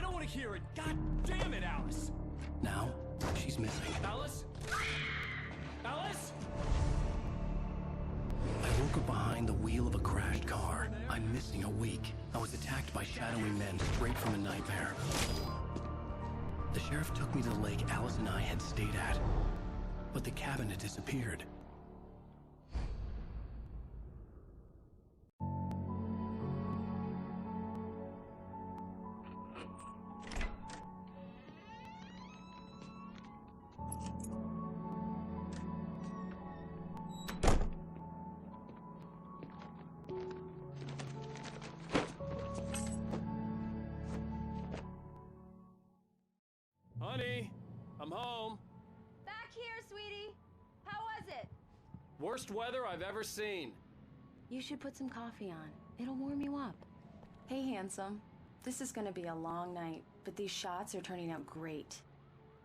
don't want to hear it. God damn it, Alice. Now, she's missing. Alice? Alice? I woke up behind the wheel of a crashed car. I'm missing a week. I was attacked by shadowy men straight from a nightmare. The sheriff took me to the lake Alice and I had stayed at, but the cabin had disappeared. Honey, I'm home. Back here, sweetie. How was it? Worst weather I've ever seen. You should put some coffee on. It'll warm you up. Hey, handsome. This is gonna be a long night, but these shots are turning out great.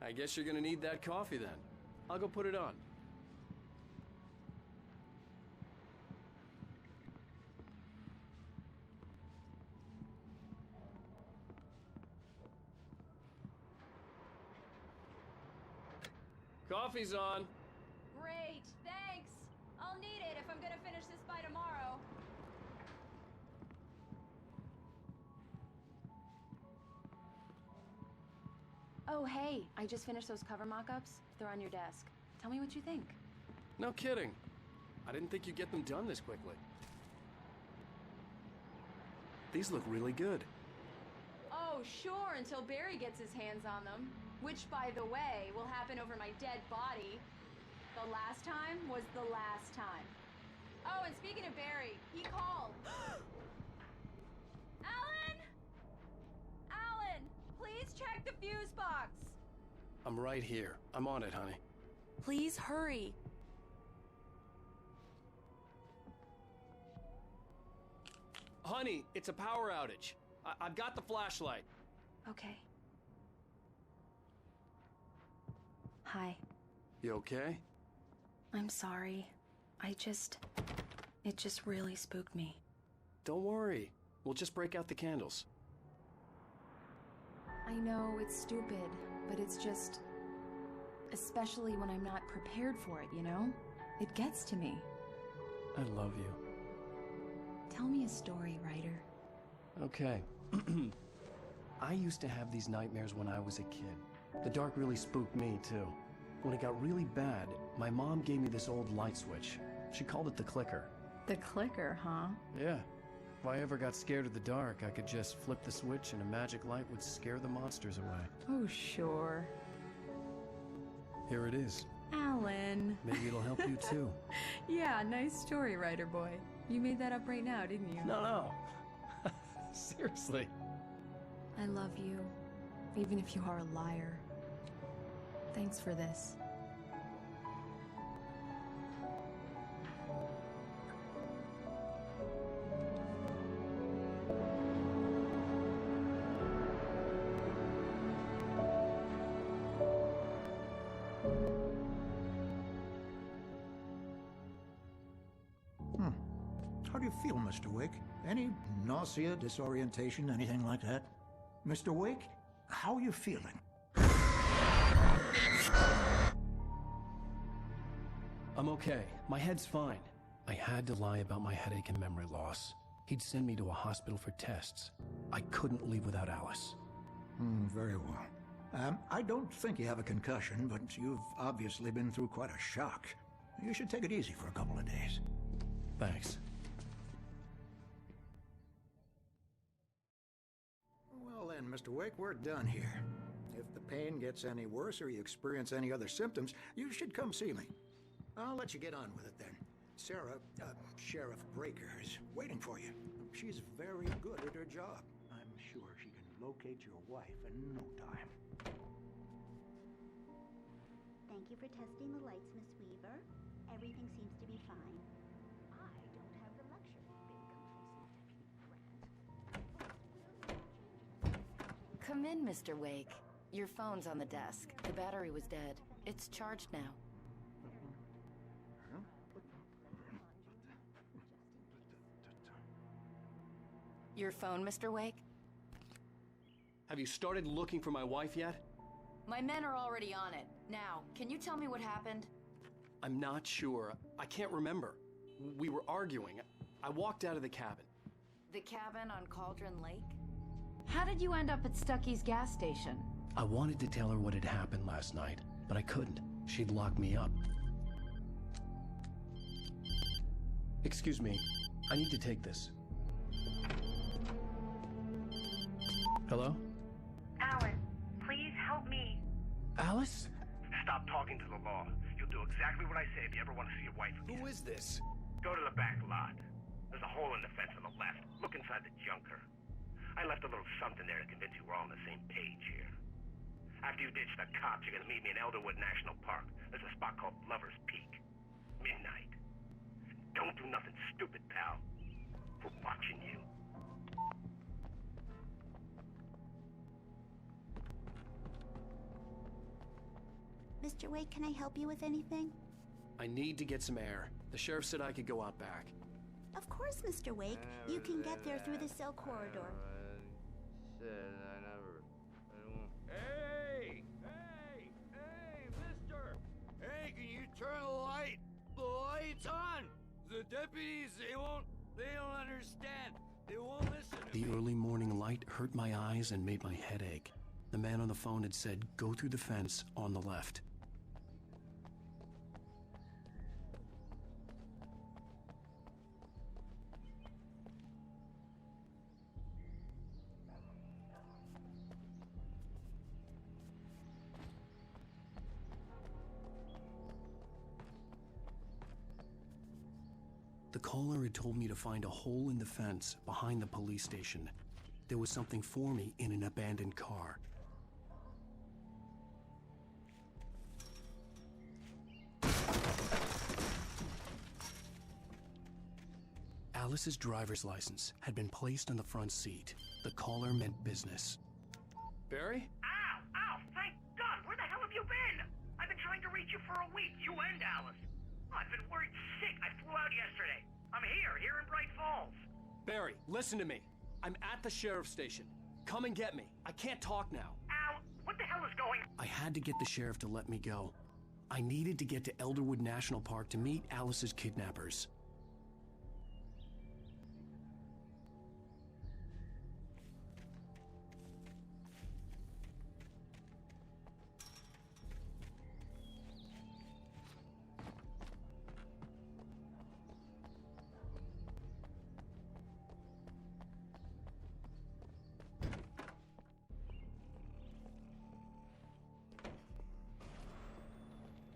I guess you're gonna need that coffee then. I'll go put it on. Coffee's on. Great, thanks. I'll need it if I'm gonna finish this by tomorrow. Oh, hey, I just finished those cover mock-ups. They're on your desk. Tell me what you think. No kidding. I didn't think you'd get them done this quickly. These look really good. Oh, sure, until Barry gets his hands on them. Which, by the way, will happen over my dead body. The last time was the last time. Oh, and speaking of Barry, he called. Alan! Alan, please check the fuse box. I'm right here. I'm on it, honey. Please hurry. Honey, it's a power outage. I've got the flashlight. Okay. Hi. You okay? I'm sorry. It just really spooked me. Don't worry. We'll just break out the candles. I know it's stupid, but it's just... Especially when I'm not prepared for it, you know? It gets to me. I love you. Tell me a story, writer. Okay. I used to have these nightmares when I was a kid. The dark really spooked me, too. When it got really bad, my mom gave me this old light switch. She called it the clicker. The clicker, huh? Yeah. If I ever got scared of the dark, I could just flip the switch and a magic light would scare the monsters away. Oh, sure. Here it is. Alan. Maybe it'll help you, too. Yeah, nice story, writer boy. You made that up right now, didn't you? No. Seriously. I love you, even if you are a liar. Thanks for this. How do you feel, Mr. Wake? Any nausea, disorientation, anything like that? Mr. Wake, how are you feeling? I'm okay. My head's fine. I had to lie about my headache and memory loss. He'd send me to a hospital for tests. I couldn't leave without Alice. Very well. I don't think you have a concussion, but you've obviously been through quite a shock. You should take it easy for a couple of days. Thanks. Well then, Mr. Wake, we're done here. If the pain gets any worse or you experience any other symptoms, you should come see me. I'll let you get on with it then. Sarah, Sheriff Breaker, is waiting for you. She's very good at her job. I'm sure she can locate your wife in no time. Thank you for testing the lights, Miss Weaver. Everything seems to be fine. I don't have the luxury of being complacent. Come in, Mr. Wake. Your phone's on the desk. The battery was dead. It's charged now. Your phone, Mr. Wake? Have you started looking for my wife yet? My men are already on it. Now, can you tell me what happened? I'm not sure. I can't remember. We were arguing. I walked out of the cabin. The cabin on Cauldron Lake? How did you end up at Stucky's gas station? I wanted to tell her what had happened last night, but I couldn't. She'd lock me up. Excuse me. I need to take this. Hello? Alan, please help me. Alice? Stop talking to the law. You'll do exactly what I say if you ever want to see your wife again. Who is this? Go to the back lot. There's a hole in the fence on the left. Look inside the junker. I left a little something there to convince you we're all on the same page here. After you ditch the cops, you're gonna meet me in Elderwood National Park. There's a spot called Lover's Peak. Midnight. Don't do nothing stupid, pal. We're watching you. Mr. Wake, can I help you with anything? I need to get some air. The sheriff said I could go out back. Of course, Mr. Wake. You can get there through the cell corridor. Hey, mister! Hey, can you turn the light? The light's on! The deputies, they don't understand. They won't listen to The me. early morning light hurt my eyes and made my head ache. The man on the phone had said, go through the fence on the left. The caller had told me to find a hole in the fence behind the police station. There was something for me in an abandoned car. Alice's driver's license had been placed on the front seat. The caller meant business. Barry? Ow! Ow! Thank God! Where the hell have you been? I've been trying to reach you for a week. You and Alice. I've been worried sick. I flew out yesterday. I'm here in Bright Falls. Barry, listen to me. I'm at the sheriff's station. Come and get me. I can't talk now. Ow! What the hell is going on? I had to get the sheriff to let me go. I needed to get to Elderwood National Park to meet Alice's kidnappers.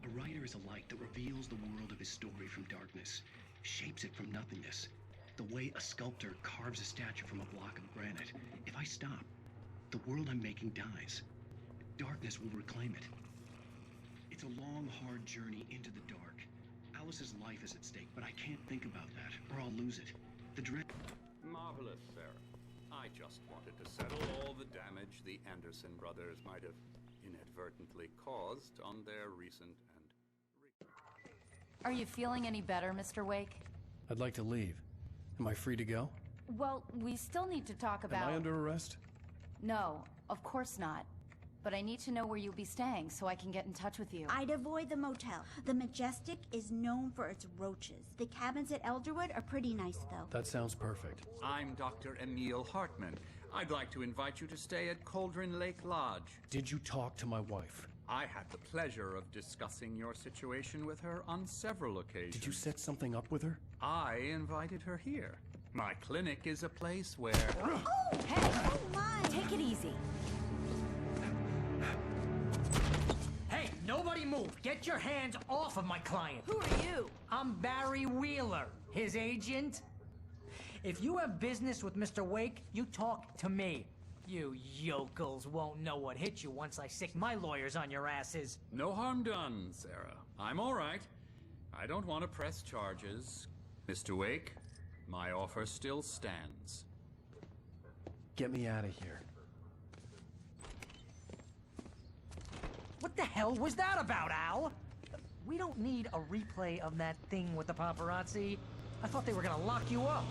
A writer is a light that reveals the world of his story from darkness, shapes it from nothingness. The way a sculptor carves a statue from a block of granite. If I stop, the world I'm making dies. Darkness will reclaim it. It's a long, hard journey into the dark. Alice's life is at stake, but I can't think about that, or I'll lose it. The dread... Marvelous, Sarah. I just wanted to settle all the damage the Anderson brothers might have inadvertently caused on their recent and... Are you feeling any better, Mr. Wake? I'd like to leave. Am I free to go? Well, we still need to talk about... Am I under arrest? No, of course not. But I need to know where you'll be staying so I can get in touch with you. I'd avoid the motel. The Majestic is known for its roaches. The cabins at Elderwood are pretty nice, though. That sounds perfect. I'm Dr. Emil Hartman. I'd like to invite you to stay at Cauldron Lake Lodge. Did you talk to my wife? I had the pleasure of discussing your situation with her on several occasions. Did you set something up with her? I invited her here. My clinic is a place where... Oh! Hey! Oh, my! Take it easy. Hey, nobody move! Get your hands off of my client! Who are you? I'm Barry Wheeler, his agent. If you have business with Mr. Wake, you talk to me. You yokels won't know what hit you once I sick my lawyers on your asses. No harm done, Sarah. I'm all right. I don't want to press charges. Mr. Wake, my offer still stands. Get me out of here. What the hell was that about, Al? We don't need a replay of that thing with the paparazzi. I thought they were gonna lock you up.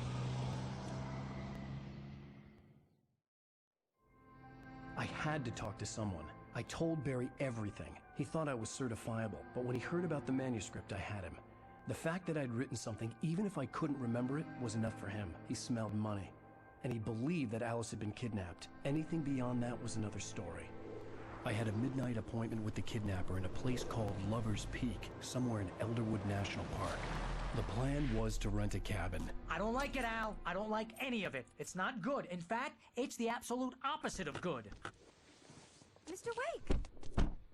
had to talk to someone. I told Barry everything. He thought I was certifiable, but when he heard about the manuscript, I had him. The fact that I'd written something, even if I couldn't remember it, was enough for him. He smelled money. And he believed that Alice had been kidnapped. Anything beyond that was another story. I had a midnight appointment with the kidnapper in a place called Lover's Peak, somewhere in Elderwood National Park. The plan was to rent a cabin. I don't like it, Al. I don't like any of it. It's not good. In fact, it's the absolute opposite of good. Mr. Wake!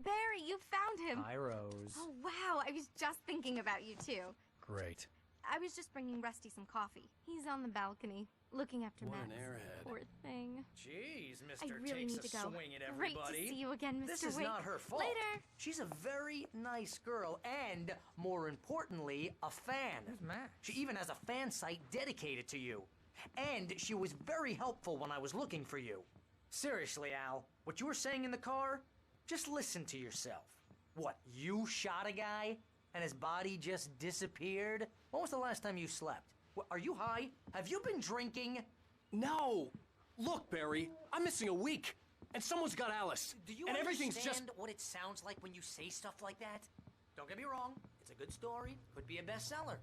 Barry, you found him! Hi, Rose. Oh, wow. I was just thinking about you, too. Great. I was just bringing Rusty some coffee. He's on the balcony, looking after What Max. an airhead. Poor thing. Jeez, I Mr. really takes need a to go. swing at Great everybody. to see you again, Mr. This is Wake. not her fault. Later. She's a very nice girl and, more importantly, a fan. She even has a fan site dedicated to you. And she was very helpful when I was looking for you. Seriously, Al, what you were saying in the car, just listen to yourself. What, you shot a guy and his body just disappeared? When was the last time you slept? Are you high? Have you been drinking? No! Look, Barry, I'm missing a week, and someone's got Alice. Do you and everything's understand just... what it sounds like when you say stuff like that? Don't get me wrong, it's a good story, could be a bestseller.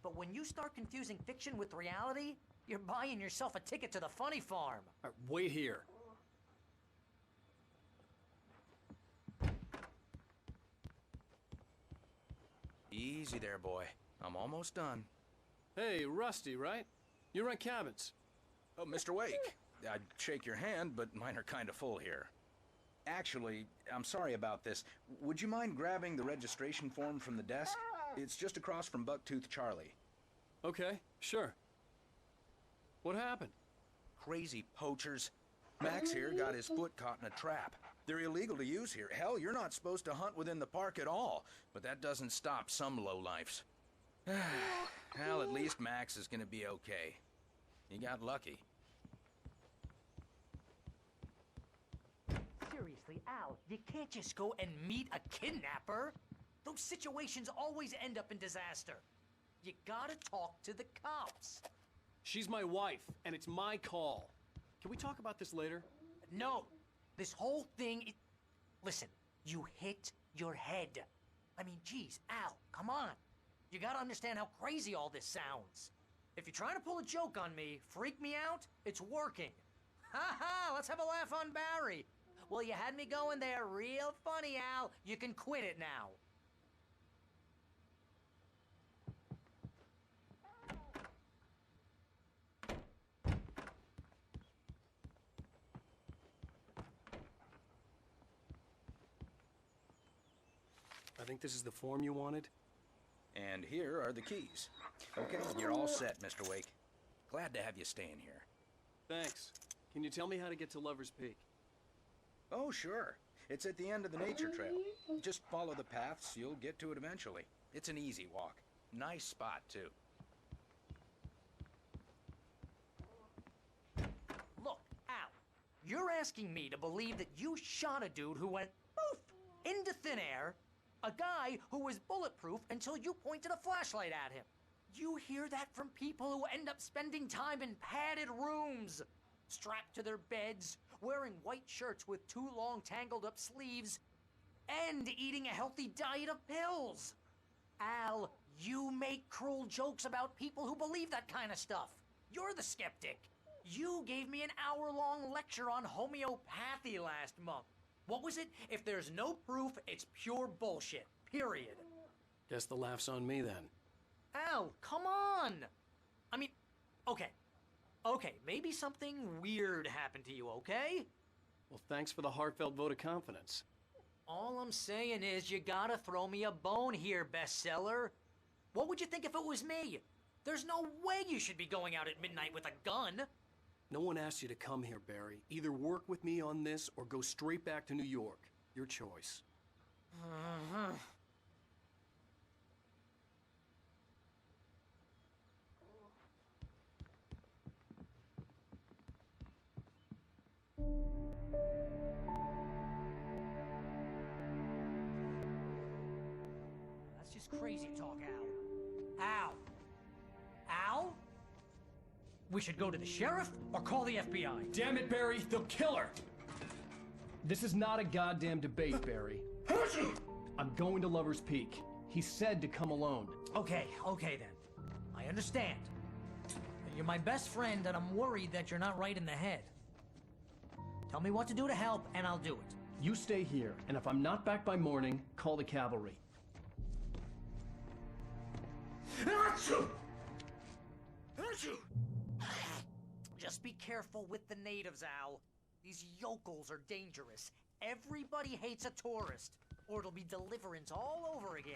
But when you start confusing fiction with reality, you're buying yourself a ticket to the funny farm. All right, wait here. Easy there, boy. I'm almost done. Hey, Rusty, right? You rent cabins. Oh, Mr. Wake. I'd shake your hand, but mine are kind of full here. Actually, I'm sorry about this. Would you mind grabbing the registration form from the desk? It's just across from Bucktooth Charlie. Okay, sure. What happened? Crazy poachers. Max here got his foot caught in a trap. They're illegal to use here. Hell, you're not supposed to hunt within the park at all. But that doesn't stop some lowlifes. Well, at least Max is gonna be okay. He got lucky. Seriously, Al, you can't just go and meet a kidnapper. Those situations always end up in disaster. You gotta talk to the cops. She's my wife, and it's my call. Can we talk about this later? No. This whole thing is... Listen, you hit your head. I mean, geez, Al, come on. You gotta understand how crazy all this sounds. If you're trying to pull a joke on me, freak me out, it's working. Ha ha, let's have a laugh on Barry. Well, you had me going there real funny, Al. You can quit it now. I think this is the form you wanted. And here are the keys. Okay, you're all set, Mr. Wake. Glad to have you staying here. Thanks. Can you tell me how to get to Lover's Peak? Oh, sure. It's at the end of the nature trail. Just follow the paths, you'll get to it eventually. It's an easy walk. Nice spot, too. Look, Al, you're asking me to believe that you shot a dude who went poof into thin air, a guy who was bulletproof until you pointed a flashlight at him. You hear that from people who end up spending time in padded rooms, strapped to their beds, wearing white shirts with too long tangled up sleeves, and eating a healthy diet of pills. Al, you make cruel jokes about people who believe that kind of stuff. You're the skeptic. You gave me an hour-long lecture on homeopathy last month. What was it? If there's no proof, it's pure bullshit. Period. Guess the laugh's on me then. Al, come on! I mean, okay. Okay, maybe something weird happened to you, okay? Well, thanks for the heartfelt vote of confidence. All I'm saying is you gotta throw me a bone here, bestseller. What would you think if it was me? There's no way you should be going out at midnight with a gun. No one asked you to come here, Barry. Either work with me on this or go straight back to New York. Your choice. That's just crazy talk, Al. Al? Al? We should go to the sheriff or call the FBI. Damn it, Barry, they'll kill her! This is not a goddamn debate, Barry. I'm going to Lover's Peak. He said to come alone. Okay then. I understand. You're my best friend, and I'm worried that you're not right in the head. Tell me what to do to help, and I'll do it. You stay here, and if I'm not back by morning, call the cavalry. Just be careful with the natives, Al. These yokels are dangerous. Everybody hates a tourist, or it'll be deliverance all over again.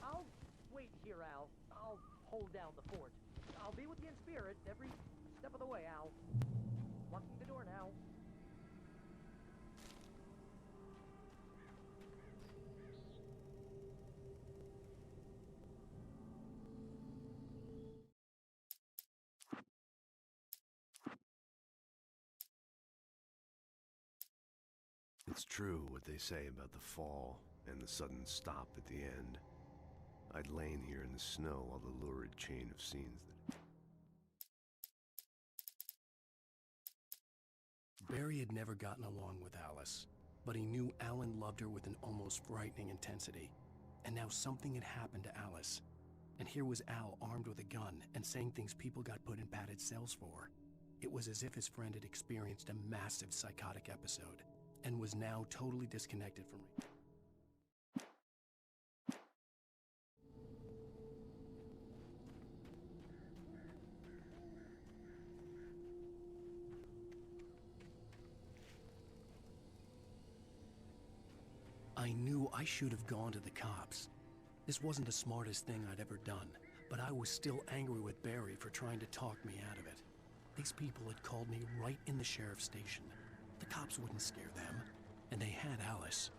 I'll wait here, Al. I'll hold down the fort. I'll be with you in spirit every step of the way, Al. Locking the door now. It's true what they say about the fall and the sudden stop at the end. I'd lain here in the snow while the lurid chain of scenes that... Barry had never gotten along with Alice, but he knew Alan loved her with an almost frightening intensity. And now something had happened to Alice. And here was Al armed with a gun and saying things people got put in padded cells for. It was as if his friend had experienced a massive psychotic episode and was now totally disconnected from reality. I knew I should have gone to the cops. This wasn't the smartest thing I'd ever done, but I was still angry with Barry for trying to talk me out of it. These people had called me right in the sheriff's station. The cops wouldn't scare them, and they had Alice.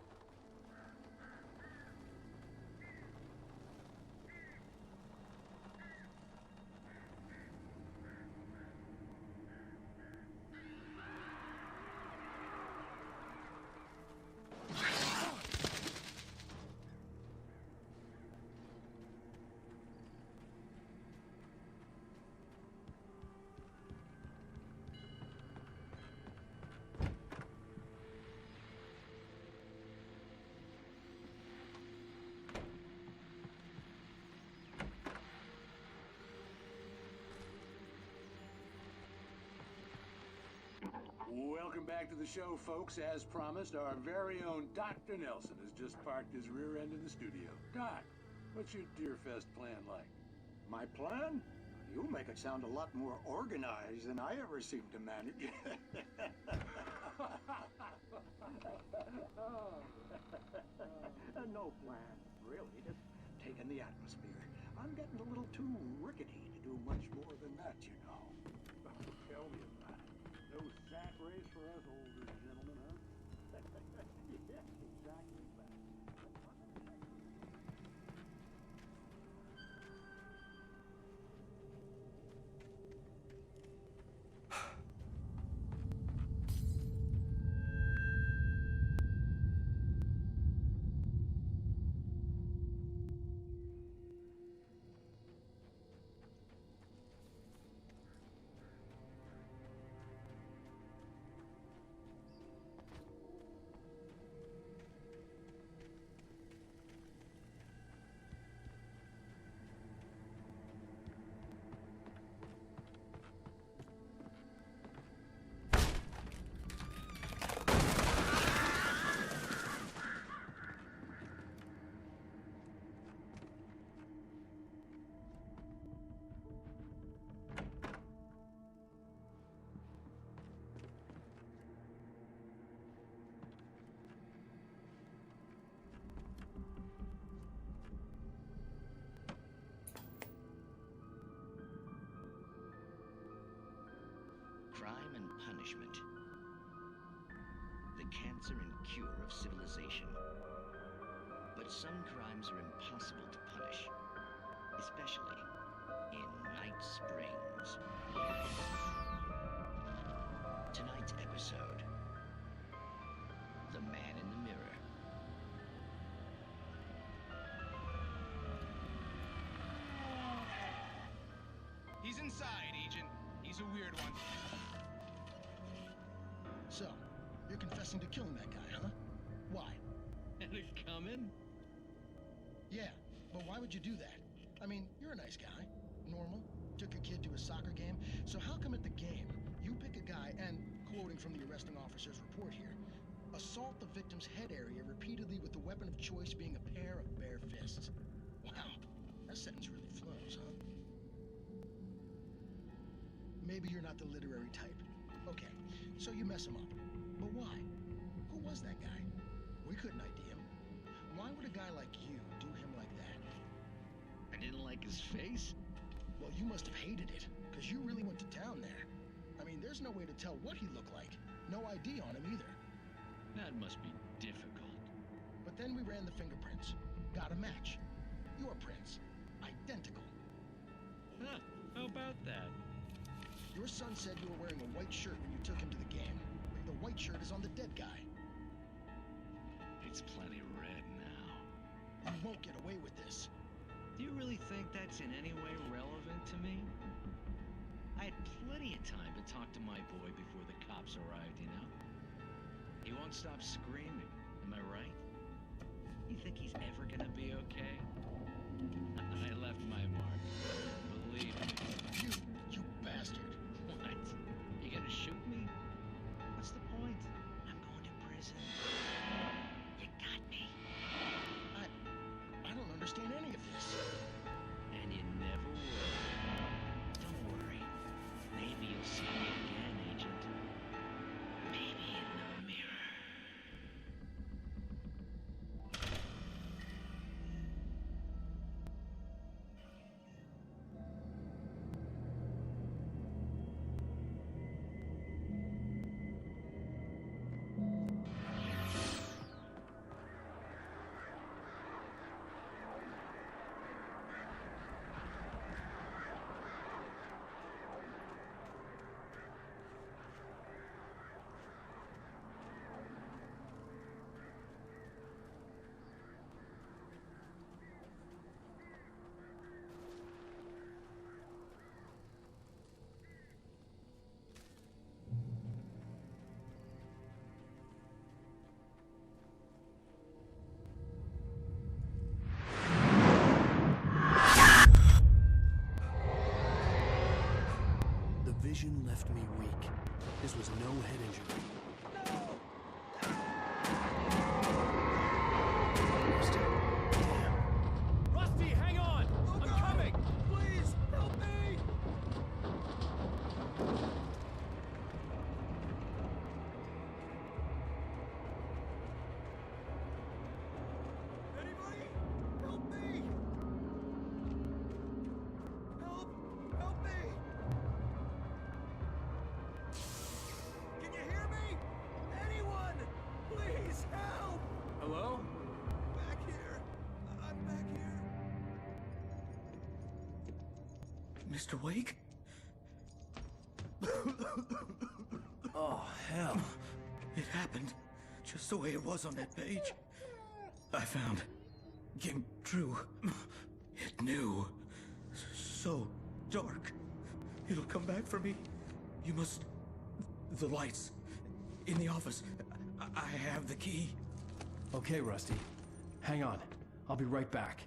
Welcome back to the show, folks. As promised, our very own Dr. Nelson has just parked his rear end in the studio. Doc, what's your Deerfest plan like? My plan? You make it sound a lot more organized than I ever seem to manage. No plan, really. Just taking the atmosphere. I'm getting a little too rickety to do much more than that, you know. Tell me about it. No sack race for us older gentlemen, huh? Yes, exactly that. crime and punishment. The cancer and cure of civilization. But some crimes are impossible to punish, especially in Night Springs. Tonight's episode, The Man in the Mirror. He's inside, Agent. He's a weird one. So, you're confessing to killing that guy, huh? Why? And it coming? Yeah, but why would you do that? I mean, you're a nice guy. Normal. Took your kid to a soccer game. So how come at the game, you pick a guy and, quoting from the arresting officer's report here, assault the victim's head area repeatedly with the weapon of choice being a pair of bare fists? Wow, that sentence really flows, huh? Maybe you're not the literary type. Okay, so you mess him up. But why? Who was that guy? We couldn't ID him. Why would a guy like you do him like that? I didn't like his face? Well, you must have hated it, because you really went to town there. I mean, there's no way to tell what he looked like. No ID on him either. That must be difficult. But then we ran the fingerprints. Got a match. Your prints. Identical. Huh, how about that? Your son said you were wearing a white shirt when you took him to the game. The white shirt is on the dead guy. It's plenty red now. You won't get away with this. Do you really think that's in any way relevant to me? I had plenty of time to talk to my boy before the cops arrived, you know? He won't stop screaming, am I right? You think he's ever gonna be okay? I left my mark. Believe me. You bastard. What? You gonna shoot me? What's the point? I'm going to prison. You got me. I don't understand any of this. And you never will. Don't worry. Maybe you'll see me again, Agent. Maybe in the mirror. The vision left me weak. This was no head injury. Rusty, hang on! I'm coming! Please, help me! Anybody? Help me! Help me! Can you hear me? Anyone? Please help! Hello? Back here. I'm back here. Mr. Wake? Oh, hell. It happened just the way it was on that page. I found. Came true. It knew. So dark. It'll come back for me. You must. The lights. In the office. I have the key. Okay, Rusty. Hang on. I'll be right back.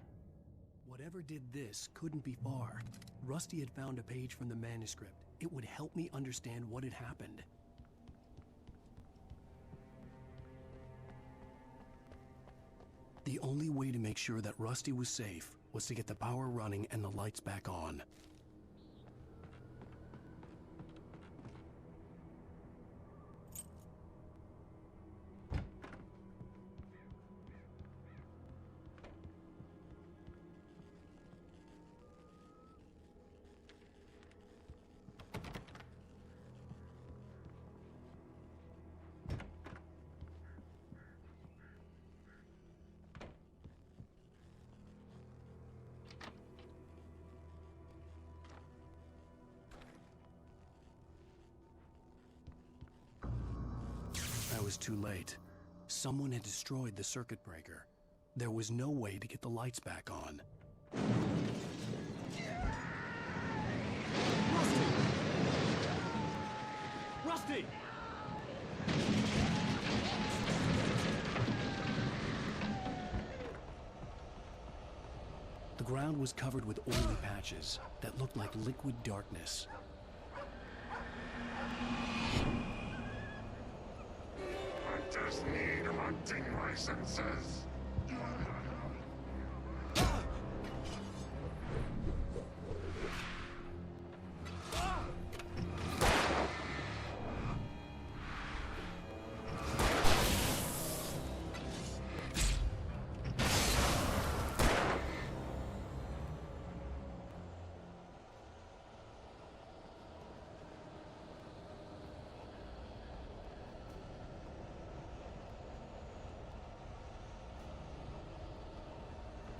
Whatever did this couldn't be far. Rusty had found a page from the manuscript. It would help me understand what had happened. The only way to make sure that Rusty was safe was to get the power running and the lights back on. was too late. Someone had destroyed the circuit breaker. There was no way to get the lights back on. Rusty! The ground was covered with oily patches that looked like liquid darkness. I just need hunting licenses.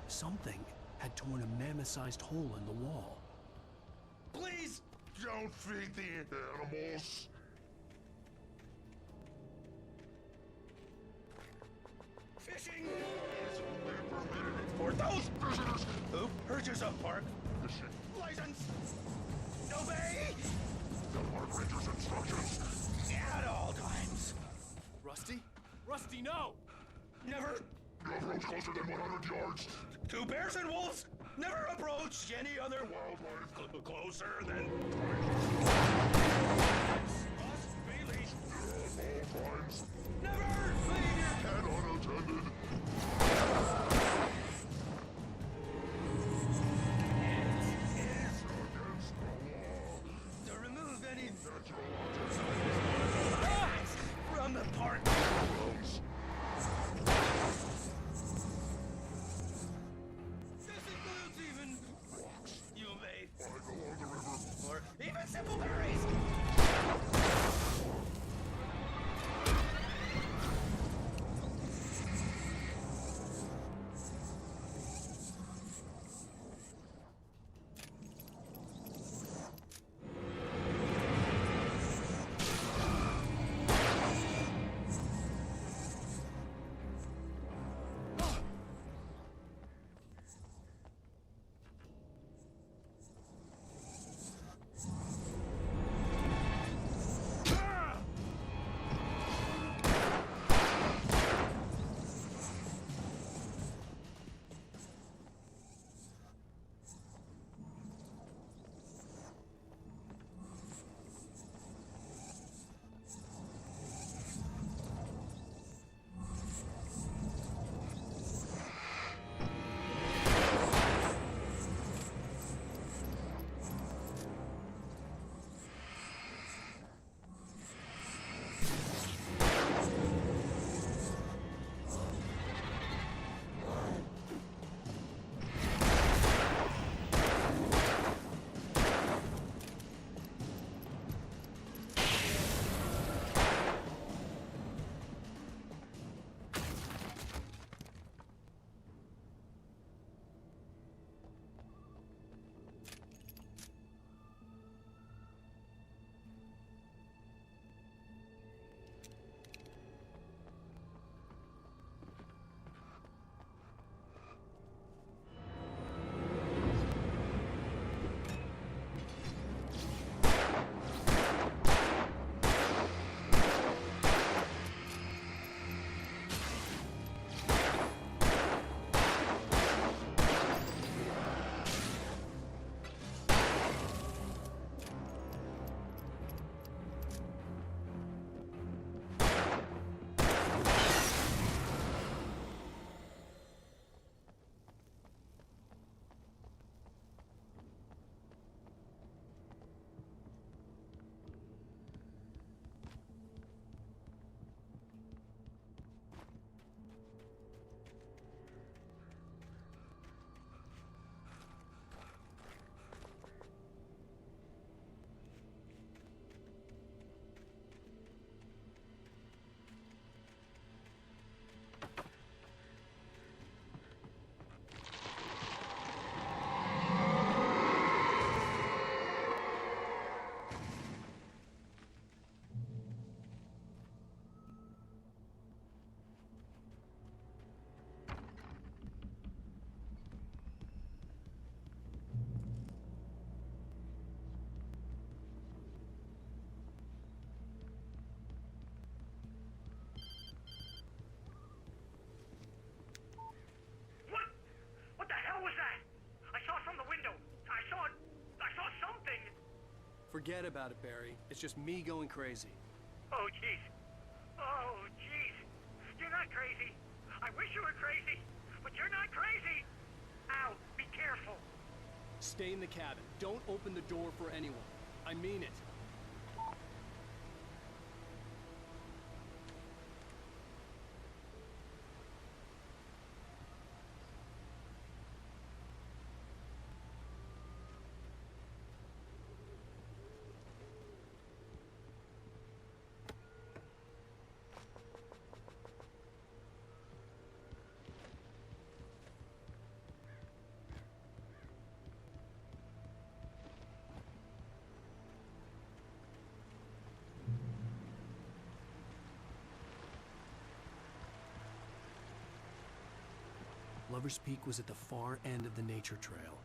Something had torn a mammoth-sized hole in the wall. Please don't feed the animals. Fishing is only permitted for those visitors who purchase a park license. Obey the park ranger's instructions at all times. Rusty? Rusty, no! Never You approach closer than 100 yards. to bears and wolves. Never approach any other wildlife closer than. Must be leashed. At all times. Never leave your And unattended. Against the law. to remove any Natural objects from the park. grounds. This includes even Rocks. you may Lying along the river. or even simple berries. Forget about it, Barry. It's just me going crazy. Oh, jeez. Oh, jeez. You're not crazy. I wish you were crazy, but you're not crazy. Ow, be careful. Stay in the cabin. Don't open the door for anyone. I mean it. Lover's Peak was at the far end of the nature trail.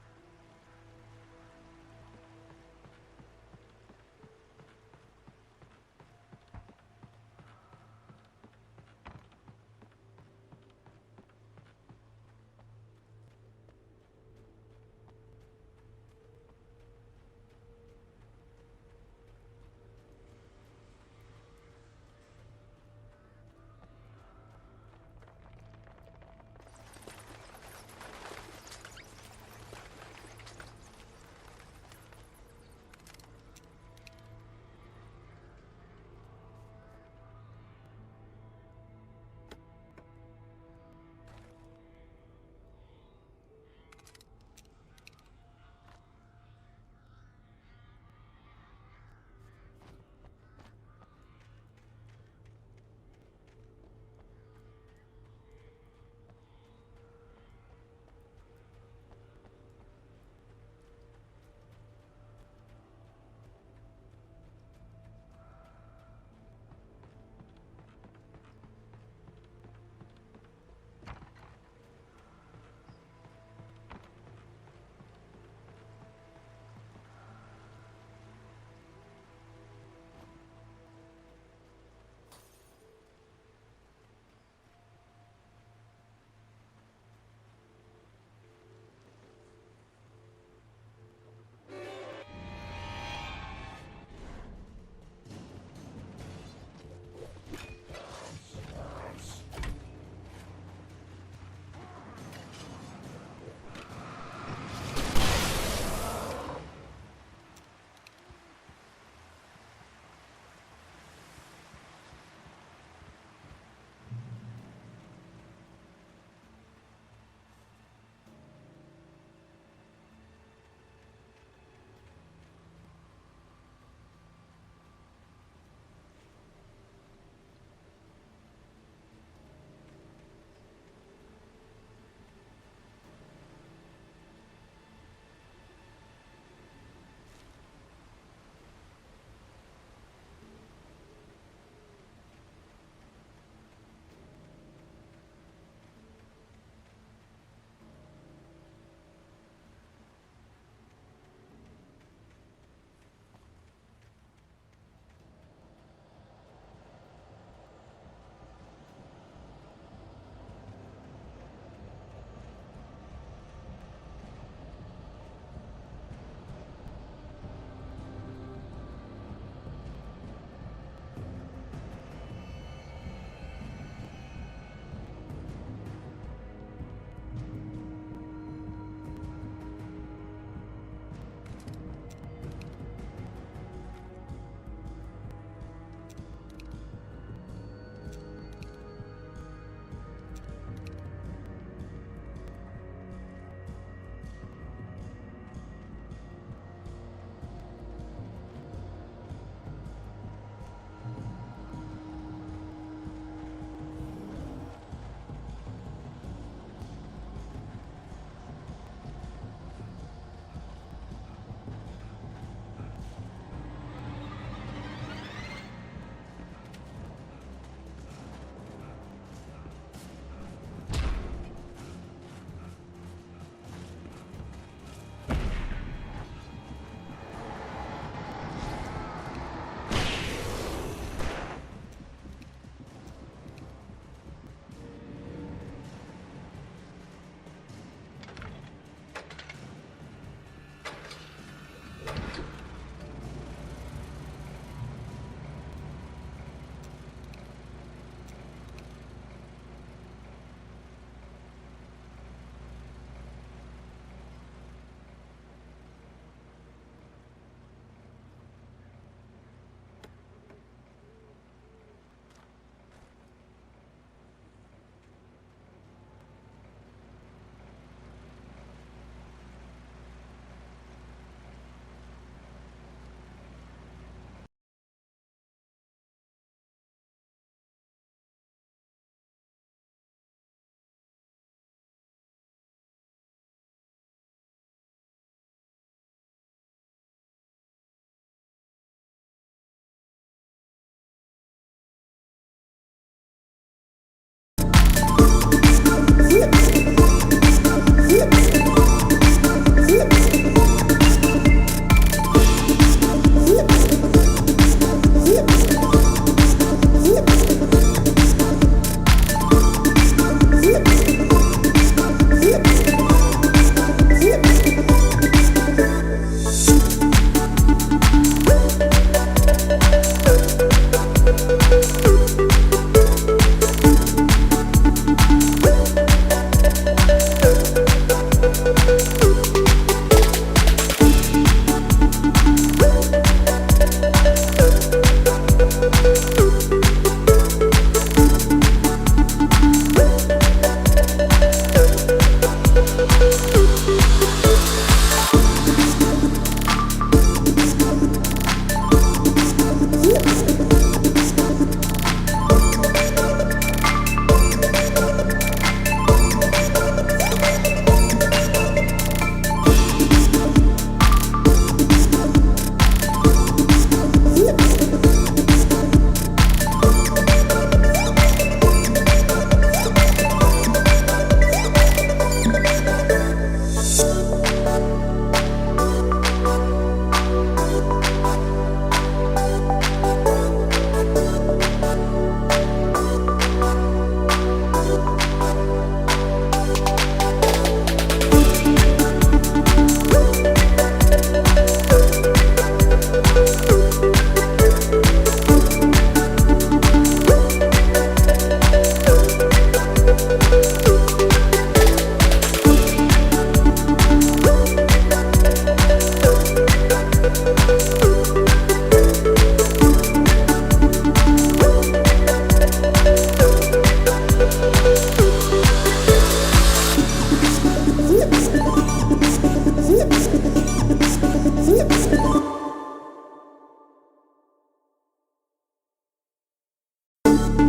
Thank you.